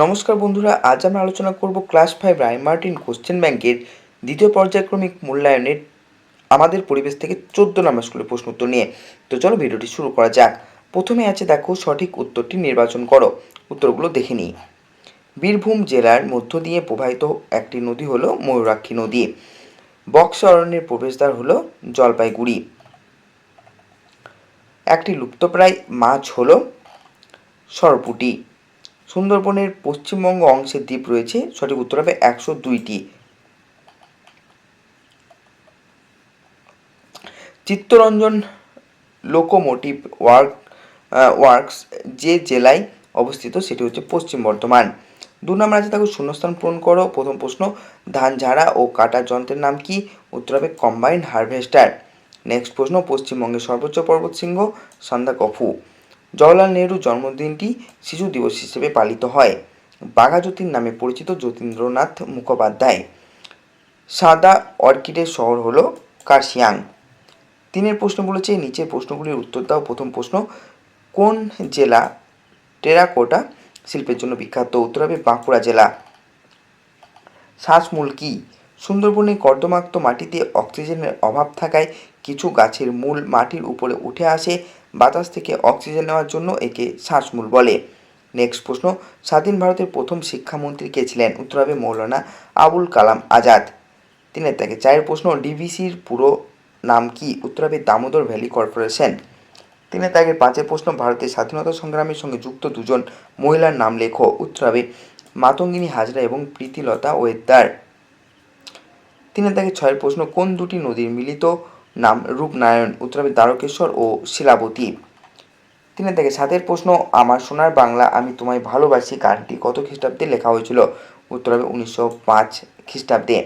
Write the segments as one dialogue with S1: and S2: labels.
S1: নমস্কার বন্ধুরা, আজ আমরা আলোচনা করব ক্লাস 5 রায়-মার্টিন কোশ্চেন ব্যাংকের দ্বিতীয় পর্যায়ক্রমিক মূল্যায়নের আমাদের পরিবেশ থেকে 14 নম্বর স্কুলের প্রশ্ন উত্তর নিয়ে। তো চলো ভিডিওটি শুরু করা যাক। প্রথমে আছে দেখো, সঠিক উত্তরটি নির্বাচন করো। উত্তরগুলো দেখে নিই। বীরভূম জেলার মধ্য দিয়ে প্রবাহিত একটি নদী হলো ময়ূরাক্ষী নদী। বক্সা অরণ্যের প্রবেশদ্বার হলো জলপাইগুড়ি। একটি লুপ্তপ্রায় মাছ হলো সরপুঁটি। সুন্দরবনের পশ্চিমবঙ্গ অংশে দ্বীপ রয়েছে। সঠিক উত্তর হবে 102টি। চিত্তরঞ্জন লোকোমোটিভ ওয়ার্কস যে জেলায় অবস্থিত সেটি হচ্ছে পশ্চিম বর্ধমান। 2 নম্বর আছে দেখো, শূন্যস্থান পূরণ করো। প্রথম প্রশ্ন, ধান ঝাড়া ও কাটার যন্ত্রের নাম কি? উত্তর হবে কম্বাইন্ড হারভেস্টার। নেক্সট প্রশ্ন, পশ্চিমবঙ্গের সর্বোচ্চ পর্বতশৃঙ্গ সান্দাকফু। জওহরলাল নেহরুর জন্মদিনটি শিশু দিবস হিসেবে পালিত হয়। বাঘাযতীন নামে পরিচিত যতীন্দ্রনাথ মুখোপাধ্যায়। সাদা অর্কিডের শহর হলো কার্শিয়াং। 3 প্রশ্ন বলেছে, নিচের প্রশ্নগুলির উত্তর দাও। প্রথম প্রশ্ন, কোন জেলা টেরাকোটা শিল্পের জন্য বিখ্যাত? উত্তর হবে বাঁকুড়া জেলা। শ্বাসমূল কি? সুন্দরবনে কর্দমাক্ত মাটিতে অক্সিজেনের অভাব থাকায় কিছু গাছের মূল মাটির উপরে উঠে আসে। বাতাস থেকে অক্সিজেন নেওয়ার জন্য একে শ্বাসমূল বলে। নেক্সট প্রশ্ন, স্বাধীন ভারতের প্রথম শিক্ষামন্ত্রী কে ছিলেন? উত্তর হবে মৌলানা আবুল কালাম আজাদ। 4 প্রশ্ন, ডিভিসির পুরো নাম কি? উত্তর হবে দামোদর ভ্যালি কর্পোরেশন। 5 প্রশ্ন, ভারতের স্বাধীনতা সংগ্রামের সঙ্গে যুক্ত দুজন মহিলার নাম লেখো। উত্তর হবে মাতঙ্গিনী হাজরা এবং প্রীতিলতা ওয়েদ্দার। 6 প্রশ্ন, কোন দুটি নদীর মিলিত নাম রূপনারায়ণ? উত্তর হবে দ্বারকেশ্বর ও শিলাবতী। 7 প্রশ্ন, আমার সোনার বাংলা আমি তোমায় ভালোবাসি গানটি কত খ্রিস্টাব্দে লেখা হয়েছিল? উত্তর হবে 1905 খ্রিস্টাব্দে।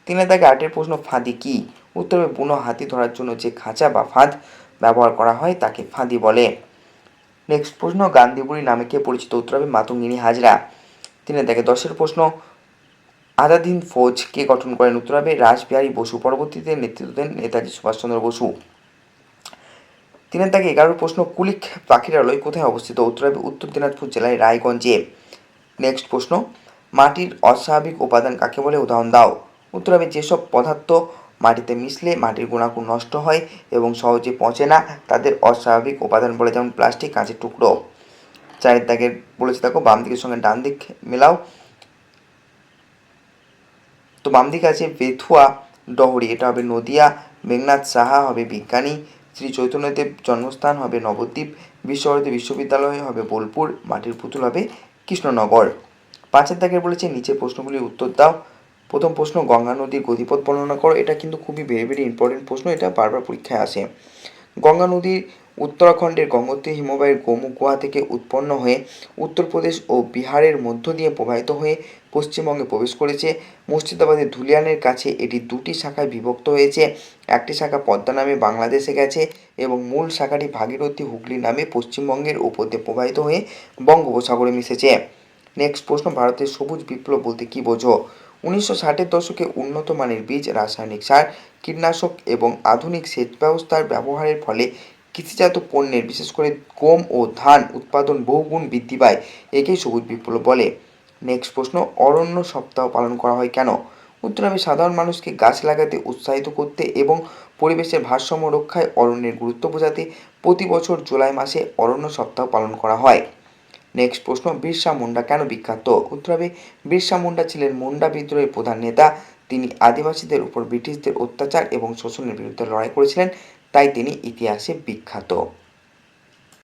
S1: 8 প্রশ্ন, ফাঁদি কি? উত্তর হবে বুনো হাতি ধরার জন্য যে খাঁচা বা ফাঁদ ব্যবহার করা হয় তাকে ফাঁদি বলে। নেক্সট প্রশ্ন, গান্ধীবুড়ি নামে কে পরিচিত? উত্তর হবে মাতঙ্গিনী হাজরা। 10 প্রশ্ন, আজাদ হিন্দ ফৌজ কে গঠন করেন? উত্তর হবে রাসবিহারী বসু। পরবর্তীতে নেতৃত্ব দেন নেতাজি সুভাষচন্দ্র বসু। 11 প্রশ্ন, কুলিক পাখিরালয় কোথায় অবস্থিত? উত্তর হবে উত্তর দিনাজপুর জেলায় রায়গঞ্জে। নেক্সট প্রশ্ন, মাটির অস্বাভাবিক উপাদান কাকে বলে? উদাহরণ দাও। উত্তর হবে যেসব পদার্থ মাটিতে মিশলে মাটির গুণাগুণ নষ্ট হয় এবং সহজে পচে না তাদের অস্বাভাবিক উপাদান বলে, যেমন প্লাস্টিক, কাঁচের টুকরো। 4 বলেছে দেখো, বাম দিকের সঙ্গে ডান দিক মেলাও। তো বাম দিকে আছে বেথুয়া ডহরি, এটা হবে নদিয়া। মেঘনাথ সাহা হবে বিজ্ঞানী। শ্রী চৈতন্যদেব জন্মস্থান হবে নবদ্বীপ। বিশ্বভারতী বিশ্ববিদ্যালয় হবে বোলপুর। মাটির পুতুল হবে কৃষ্ণনগর। 5 বলেছে নিচের প্রশ্নগুলির উত্তর দাও। প্রথম প্রশ্ন, গঙ্গা নদীর গতিপথ বর্ণনা করো। এটা কিন্তু খুবই ভেরি ইম্পর্টেন্ট প্রশ্ন, এটা বারবার পরীক্ষায় আসে। গঙ্গা নদী উত্তরাখণ্ডের গঙ্গোত্রী হিমবাহের গোমুখ গুহা থেকে উৎপন্ন হয়ে উত্তরপ্রদেশ ও বিহারের মধ্য দিয়ে প্রবাহিত হয়ে পশ্চিমবঙ্গে প্রবেশ করেছে। মুর্শিদাবাদের ধুলিয়ানের কাছে এটি 2টি শাখায় বিভক্ত হয়েছে। একটি শাখা পদ্মা নামে বাংলাদেশে গেছে এবং মূল শাখাটি ভাগীরথী হুগলি নামে পশ্চিমবঙ্গের উপর দিয়ে প্রবাহিত হয়ে বঙ্গোপসাগরে মিশেছে। নেক্সট প্রশ্ন, ভারতের সবুজ বিপ্লব বলতে কী বোঝো? 1960-এর দশকে উন্নত মানের বীজ, রাসায়নিক সার, কীটনাশক এবং আধুনিক সেচ ব্যবস্থার ব্যবহারের ফলে কৃষিজাত পণ্যের বিশেষ করে গম ও ধান উৎপাদন বহুগুণ বৃদ্ধি পায়। একেই সবুজ বিপ্লব বলে। নেক্সট প্রশ্ন, অরণ্য সপ্তাহ পালন করা হয় কেন? উত্তর হবে সাধারণ মানুষকে গাছ লাগাতে উৎসাহিত করতে এবং পরিবেশের ভারসাম্য রক্ষায় অরণ্যের গুরুত্ব বোঝাতে প্রতি বছর জুলাই মাসে অরণ্য সপ্তাহ পালন করা হয়। নেক্সট প্রশ্ন, বিরসা মুন্ডা কেন বিখ্যাত? উত্তর হবে বিরসা মুন্ডা ছিলেন মুন্ডা বিদ্রোহের প্রধান নেতা। তিনি আদিবাসীদের উপর ব্রিটিশদের অত্যাচার এবং শোষণের বিরুদ্ধে লড়াই করেছিলেন, তাই তিনি ইতিহাসে বিখ্যাত।